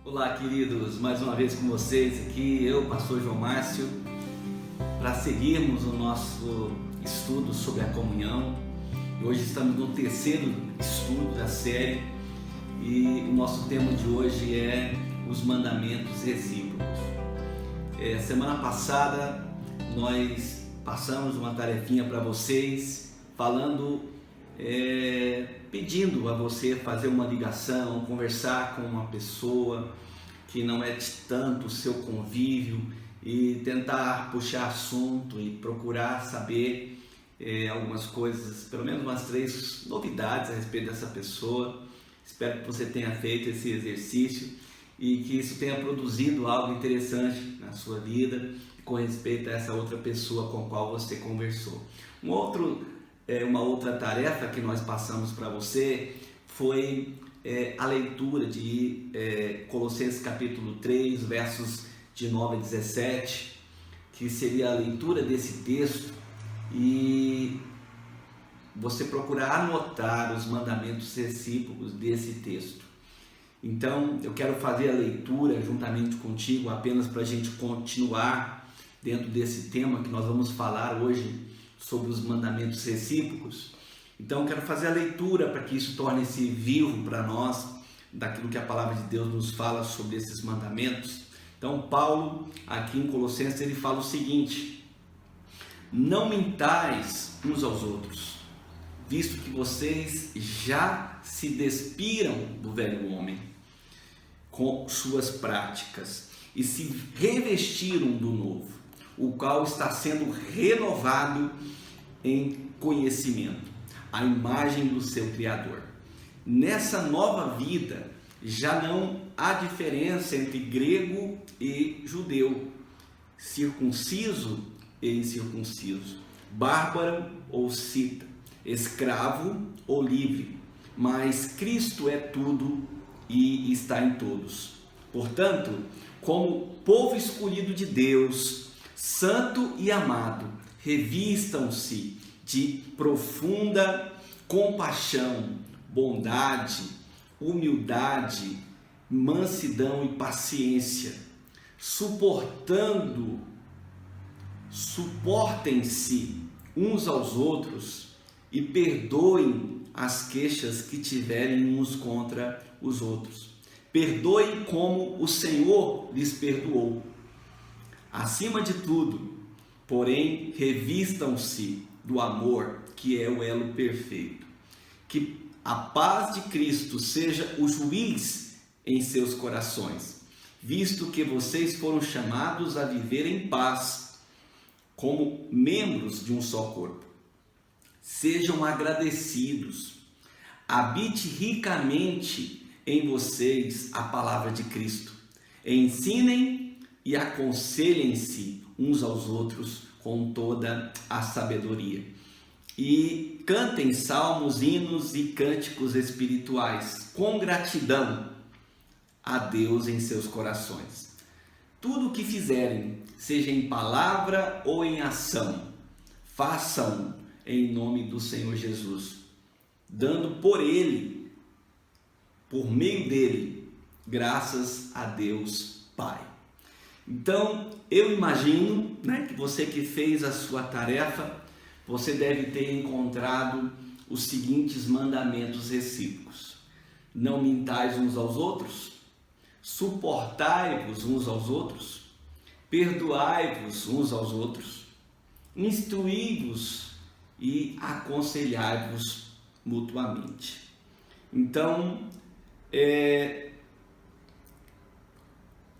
Olá, queridos, mais uma vez com vocês aqui, eu, pastor João Márcio, para seguirmos o nosso estudo sobre a comunhão. Hoje estamos no terceiro estudo da série e o nosso tema de hoje é os mandamentos recíprocos. Semana passada nós passamos uma tarefinha para vocês, pedindo a você fazer uma ligação, conversar com uma pessoa que não é de tanto o seu convívio e tentar puxar assunto e procurar saber algumas coisas, pelo menos umas 3 novidades a respeito dessa pessoa. Espero que você tenha feito esse exercício e que isso tenha produzido algo interessante na sua vida com respeito a essa outra pessoa com a qual você conversou. Uma outra tarefa que nós passamos para você foi a leitura de Colossenses capítulo 3, versos de 9 a 17, que seria a leitura desse texto e você procurar anotar os mandamentos recíprocos desse texto. Então, eu quero fazer a leitura juntamente contigo apenas para a gente continuar dentro desse tema que nós vamos falar hoje sobre os mandamentos recíprocos. Então eu quero fazer a leitura para que isso torne-se vivo para nós, daquilo que a palavra de Deus nos fala sobre esses mandamentos. Então Paulo, aqui em Colossenses, ele fala o seguinte: não mintais uns aos outros, visto que vocês já se despiram do velho homem com suas práticas e se revestiram do novo, o qual está sendo renovado em conhecimento, à imagem do seu Criador. Nessa nova vida, já não há diferença entre grego e judeu, circunciso e incircunciso, bárbaro ou cita, escravo ou livre, mas Cristo é tudo e está em todos. Portanto, como povo escolhido de Deus, santo e amado, revistam-se de profunda compaixão, bondade, humildade, mansidão e paciência, suportem-se uns aos outros e perdoem as queixas que tiverem uns contra os outros. Perdoem como o Senhor lhes perdoou. Acima de tudo, porém, revistam-se do amor, que é o elo perfeito. Que a paz de Cristo seja o juiz em seus corações, visto que vocês foram chamados a viver em paz, como membros de um só corpo. Sejam agradecidos. Habite ricamente em vocês a palavra de Cristo. Ensinem e aconselhem-se uns aos outros com toda a sabedoria. E cantem salmos, hinos e cânticos espirituais com gratidão a Deus em seus corações. Tudo o que fizerem, seja em palavra ou em ação, façam em nome do Senhor Jesus, dando por meio dele, graças a Deus Pai. Então, eu imagino, que você que fez a sua tarefa, você deve ter encontrado os seguintes mandamentos recíprocos: não mintais uns aos outros, suportai-vos uns aos outros, perdoai-vos uns aos outros, instruí-vos e aconselhai-vos mutuamente. Então,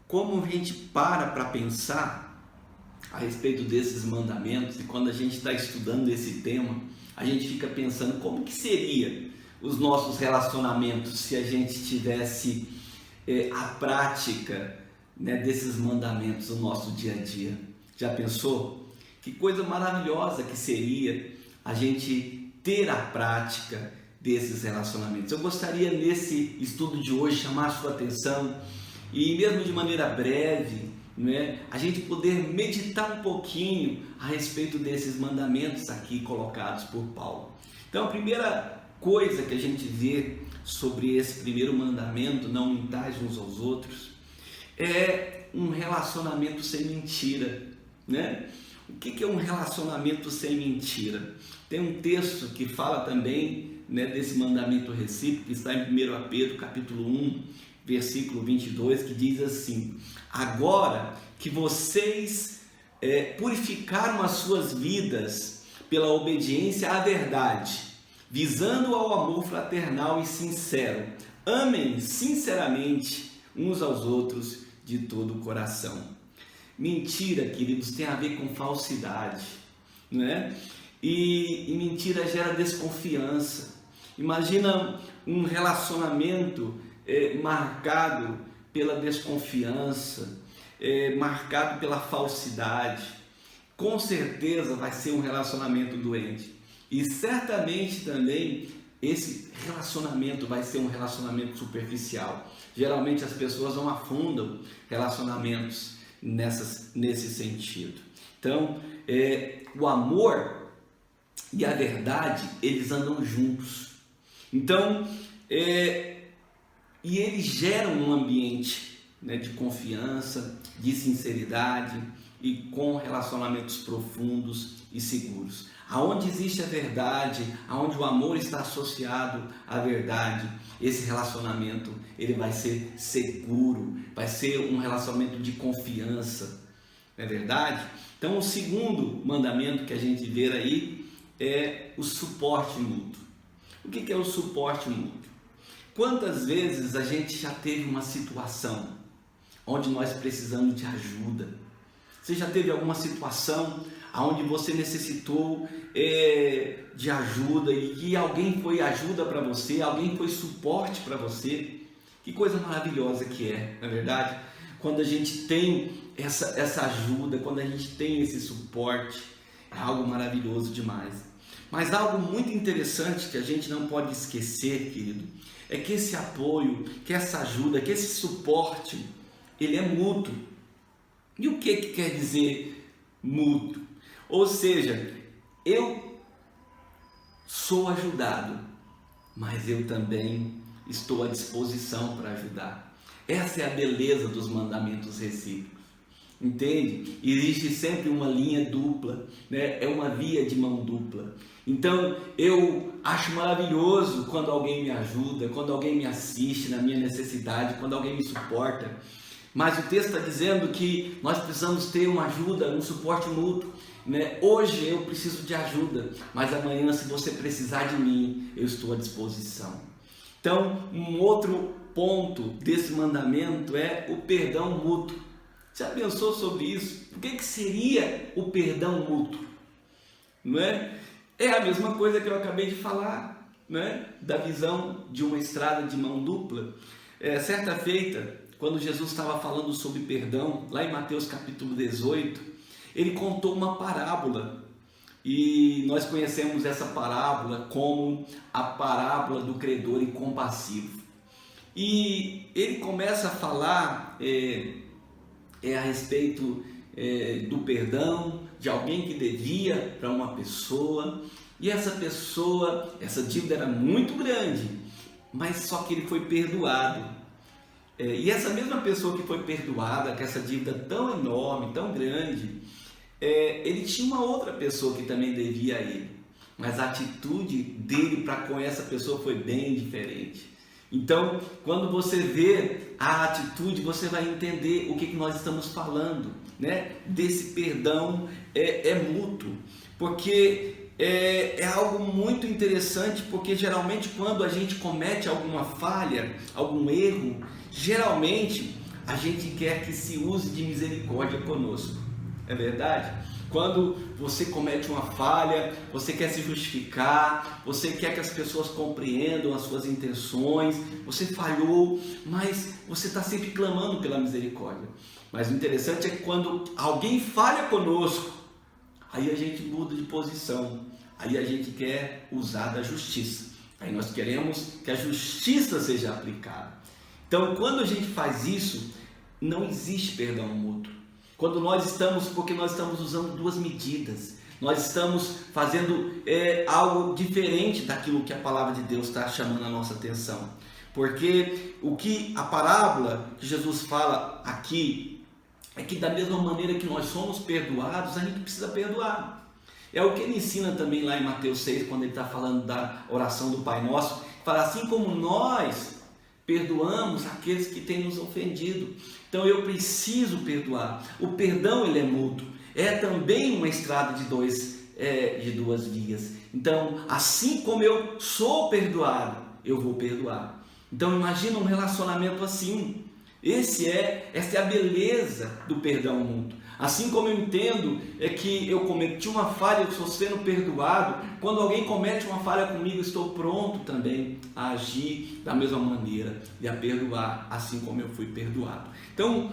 como a gente para pensar a respeito desses mandamentos, e quando a gente está estudando esse tema, a gente fica pensando como que seria os nossos relacionamentos se a gente tivesse a prática desses mandamentos no nosso dia a dia. Já pensou? Que coisa maravilhosa que seria a gente ter a prática desses relacionamentos. Eu gostaria nesse estudo de hoje chamar a sua atenção e mesmo de maneira breve, a gente poder meditar um pouquinho a respeito desses mandamentos aqui colocados por Paulo. Então a primeira coisa que a gente vê sobre esse primeiro mandamento, não mintais uns aos outros, é um relacionamento sem mentira, né? O que é um relacionamento sem mentira? Tem um texto que fala também, né, desse mandamento recíproco, que está em 1 Pedro capítulo 1, versículo 22, que diz assim: agora que vocês purificaram as suas vidas pela obediência à verdade, visando ao amor fraternal e sincero, amem sinceramente uns aos outros de todo o coração. Mentira, queridos, tem a ver com falsidade, né? E mentira gera desconfiança. Imagina um relacionamento marcado pela desconfiança, marcado pela falsidade. Com certeza vai ser um relacionamento doente. E certamente também esse relacionamento vai ser um relacionamento superficial. Geralmente as pessoas não afundam relacionamentos nesse sentido. Então, o amor e a verdade, eles andam juntos. Então, e eles geram um ambiente, né, de confiança, de sinceridade e com relacionamentos profundos e seguros. Aonde existe a verdade, aonde o amor está associado à verdade, esse relacionamento ele vai ser seguro, vai ser um relacionamento de confiança, não é verdade? Então, o segundo mandamento que a gente vê aí é o suporte mútuo. O que é o suporte mútuo? Quantas vezes a gente já teve uma situação onde nós precisamos de ajuda? Você já teve alguma situação onde você necessitou de ajuda e que alguém foi ajuda para você, alguém foi suporte para você? Que coisa maravilhosa que é, não é verdade? Quando a gente tem essa ajuda, quando a gente tem esse suporte, é algo maravilhoso demais. Mas algo muito interessante que a gente não pode esquecer, querido, é que esse apoio, que essa ajuda, que esse suporte, ele é mútuo. E o que quer dizer mútuo? Ou seja, eu sou ajudado, mas eu também estou à disposição para ajudar. Essa é a beleza dos mandamentos recíprocos. Entende? Existe sempre uma linha dupla, né? É uma via de mão dupla. Então eu acho maravilhoso quando alguém me ajuda, quando alguém me assiste na minha necessidade, quando alguém me suporta. Mas o texto está dizendo que nós precisamos ter uma ajuda, um suporte mútuo, né? Hoje eu preciso de ajuda, mas amanhã, se você precisar de mim, eu estou à disposição. Então, um outro ponto desse mandamento é o perdão mútuo. Já pensou sobre isso? O que seria o perdão mútuo? Não é? É a mesma coisa que eu acabei de falar, né? Da visão de uma estrada de mão dupla. Certa feita, quando Jesus estava falando sobre perdão, lá em Mateus capítulo 18, ele contou uma parábola. E nós conhecemos essa parábola como a parábola do credor incompassivo. E ele começa a falar a respeito do perdão de alguém que devia para uma pessoa, e essa pessoa, essa dívida era muito grande, mas só que ele foi perdoado. E essa mesma pessoa que foi perdoada, com essa dívida tão enorme, tão grande, ele tinha uma outra pessoa que também devia a ele, mas a atitude dele para com essa pessoa foi bem diferente. Então, quando você vê a atitude, você vai entender o que nós estamos falando, né? Desse perdão mútuo, porque é algo muito interessante, porque geralmente quando a gente comete alguma falha, algum erro, geralmente a gente quer que se use de misericórdia conosco, é verdade? Quando você comete uma falha, você quer se justificar, você quer que as pessoas compreendam as suas intenções, você falhou, mas você está sempre clamando pela misericórdia. Mas o interessante é que quando alguém falha conosco, aí a gente muda de posição, aí a gente quer usar da justiça, aí nós queremos que a justiça seja aplicada. Então, quando a gente faz isso, não existe perdão mútuo. Porque nós estamos usando duas medidas, nós estamos fazendo algo diferente daquilo que a palavra de Deus está chamando a nossa atenção. Porque o que a parábola que Jesus fala aqui é que da mesma maneira que nós somos perdoados, a gente precisa perdoar. É o que ele ensina também lá em Mateus 6, quando ele está falando da oração do Pai Nosso, fala assim como nós perdoamos aqueles que têm nos ofendido. Então eu preciso perdoar. O perdão ele é mútuo. É também uma estrada de duas vias. Então, assim como eu sou perdoado, eu vou perdoar. Então imagina um relacionamento assim. Essa é a beleza do perdão mútuo. Assim como eu entendo que eu cometi uma falha, eu estou sendo perdoado, quando alguém comete uma falha comigo, eu estou pronto também a agir da mesma maneira e a perdoar, assim como eu fui perdoado. Então,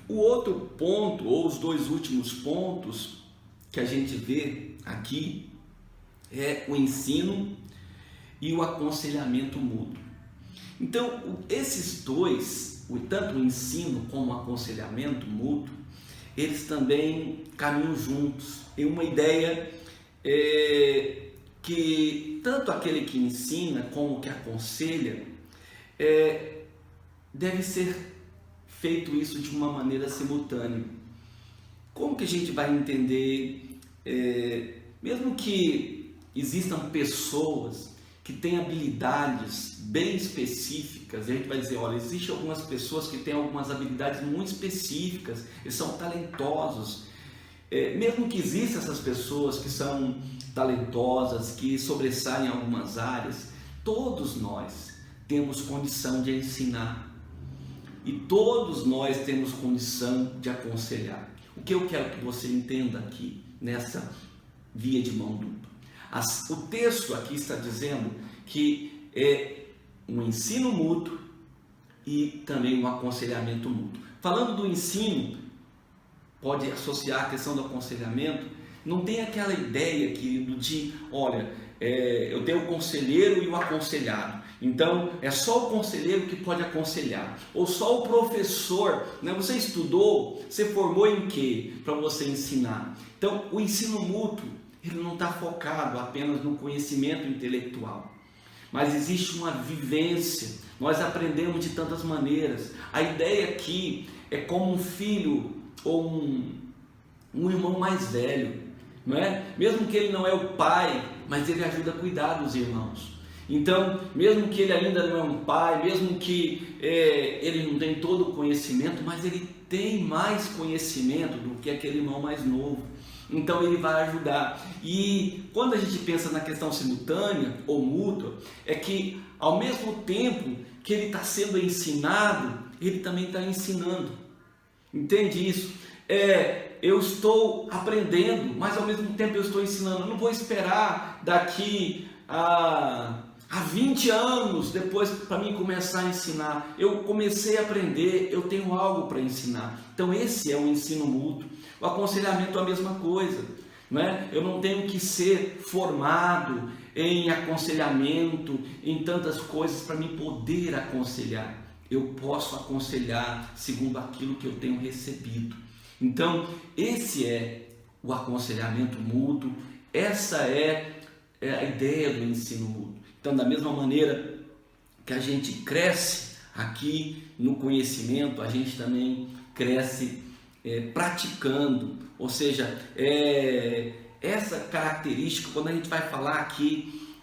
o outro ponto, ou os dois últimos pontos que a gente vê aqui, é o ensino e o aconselhamento mútuo. Então, esses dois, tanto o ensino como o aconselhamento mútuo, eles também caminham juntos. Tem uma ideia que tanto aquele que ensina como que aconselha, deve ser feito isso de uma maneira simultânea. Como que a gente vai entender, mesmo que existam pessoas que têm habilidades bem específicas, a gente vai dizer, olha, existem algumas pessoas que têm algumas habilidades muito específicas, eles são talentosos. Mesmo que existam essas pessoas que são talentosas, que sobressaem em algumas áreas, todos nós temos condição de ensinar e todos nós temos condição de aconselhar. O que eu quero que você entenda aqui nessa via de mão dupla? O texto aqui está dizendo que é um ensino mútuo e também um aconselhamento mútuo. Falando do ensino, pode associar a questão do aconselhamento, não tem aquela ideia, querido, de, olha, eu tenho o conselheiro e o aconselhado, então é só o conselheiro que pode aconselhar, ou só o professor, né? Você estudou, você formou em quê? Para você ensinar. Então, o ensino mútuo, ele não está focado apenas no conhecimento intelectual, mas existe uma vivência, nós aprendemos de tantas maneiras. A ideia aqui é como um filho ou um irmão mais velho, não é? Mesmo que ele não é o pai, mas ele ajuda a cuidar dos irmãos. Então, mesmo que ele ainda não é um pai, mesmo que ele não tem todo o conhecimento, mas ele tem mais conhecimento do que aquele irmão mais novo. Então ele vai ajudar. E quando a gente pensa na questão simultânea ou mútua, é que ao mesmo tempo que ele está sendo ensinado, ele também está ensinando. Entende isso? Eu estou aprendendo, mas ao mesmo tempo eu estou ensinando. Eu não vou esperar daqui a 20 anos depois para mim começar a ensinar. Eu comecei a aprender, eu tenho algo para ensinar. Então esse é o ensino mútuo. O aconselhamento é a mesma coisa, não é? Eu não tenho que ser formado em aconselhamento, em tantas coisas para me poder aconselhar. Eu posso aconselhar segundo aquilo que eu tenho recebido. Então esse é o aconselhamento mútuo, essa é a ideia do ensino mútuo. Então, da mesma maneira que a gente cresce aqui no conhecimento, a gente também cresce praticando, ou seja, essa característica, quando a gente vai falar aqui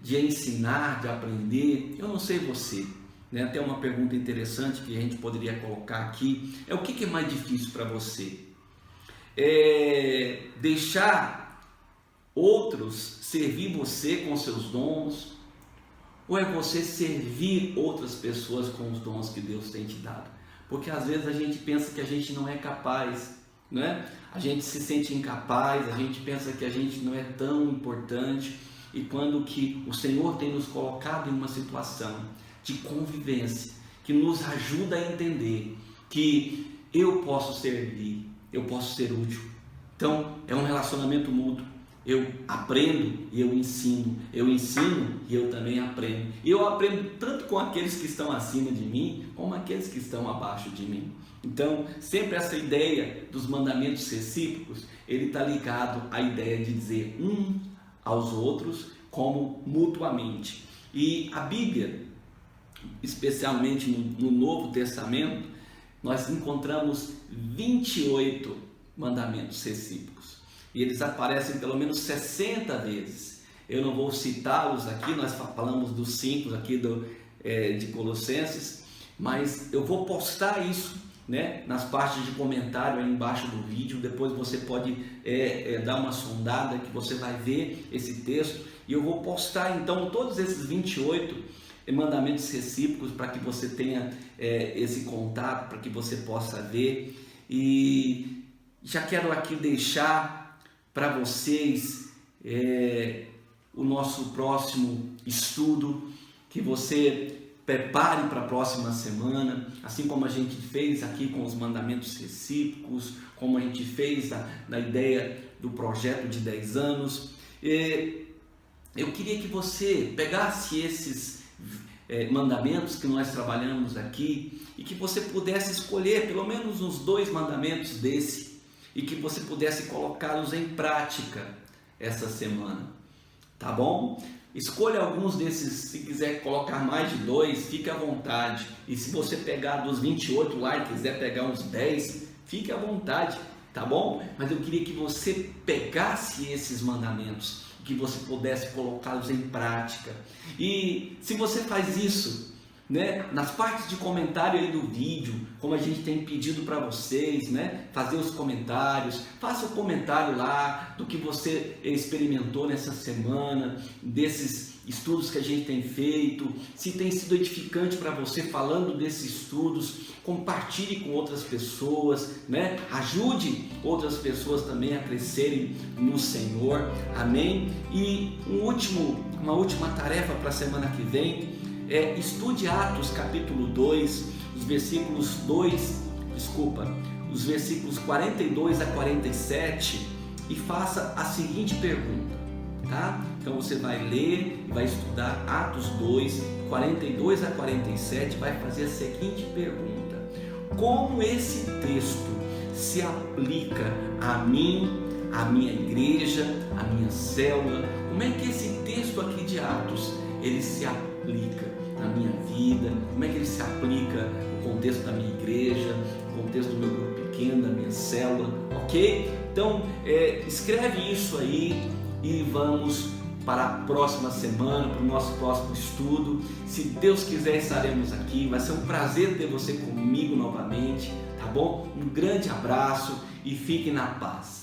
de ensinar, de aprender, eu não sei você, né? Até uma pergunta interessante que a gente poderia colocar aqui, o que é mais difícil para você? Deixar outros servir você com seus dons, ou é você servir outras pessoas com os dons que Deus tem te dado? Porque às vezes a gente pensa que a gente não é capaz, né? A gente se sente incapaz, a gente pensa que a gente não é tão importante, e quando que o Senhor tem nos colocado em uma situação de convivência, que nos ajuda a entender que eu posso servir, eu posso ser útil. Então é um relacionamento mútuo. Eu aprendo e eu ensino e eu também aprendo. E eu aprendo tanto com aqueles que estão acima de mim, como aqueles que estão abaixo de mim. Então, sempre essa ideia dos mandamentos recíprocos, ele está ligado à ideia de dizer um aos outros como mutuamente. E a Bíblia, especialmente no Novo Testamento, nós encontramos 28 mandamentos recíprocos. E eles aparecem pelo menos 60 vezes. Eu não vou citá-los aqui, nós falamos dos 5 aqui de Colossenses, mas eu vou postar isso, né, nas partes de comentário aí embaixo do vídeo. Depois você pode dar uma sondada que você vai ver esse texto, e eu vou postar então todos esses 28 mandamentos recíprocos para que você tenha esse contato, para que você possa ver. E já quero aqui deixar para vocês o nosso próximo estudo, que você prepare para a próxima semana, assim como a gente fez aqui com os mandamentos recíprocos, como a gente fez na ideia do projeto de 10 anos. Eu queria que você pegasse esses mandamentos que nós trabalhamos aqui e que você pudesse escolher pelo menos uns 2 mandamentos desse e que você pudesse colocá-los em prática essa semana, tá bom? Escolha alguns desses. Se quiser colocar mais de 2, fique à vontade. E se você pegar dos 28 lá e quiser pegar uns 10, fique à vontade, tá bom? Mas eu queria que você pegasse esses mandamentos, que você pudesse colocá-los em prática. E se você faz isso, né, nas partes de comentário aí do vídeo, como a gente tem pedido para vocês, né, fazer os comentários, faça o comentário lá do que você experimentou nessa semana, desses estudos que a gente tem feito, se tem sido edificante para você falando desses estudos, compartilhe com outras pessoas, né? Ajude outras pessoas também a crescerem no Senhor, amém? E uma última tarefa para a semana que vem estude Atos capítulo 2, os versículos 42 a 47 e faça a seguinte pergunta, tá? Então você vai ler, vai estudar Atos 2, 42 a 47, vai fazer a seguinte pergunta: como esse texto se aplica a mim, a minha igreja, a minha célula? Como é que esse texto aqui de Atos, ele se aplica na minha vida? Como é que ele se aplica no contexto da minha igreja, no contexto do meu grupo pequeno, da minha célula, ok? Então, escreve isso aí e vamos para a próxima semana, para o nosso próximo estudo. Se Deus quiser, estaremos aqui. Vai ser um prazer ter você comigo novamente, tá bom? Um grande abraço e fique na paz.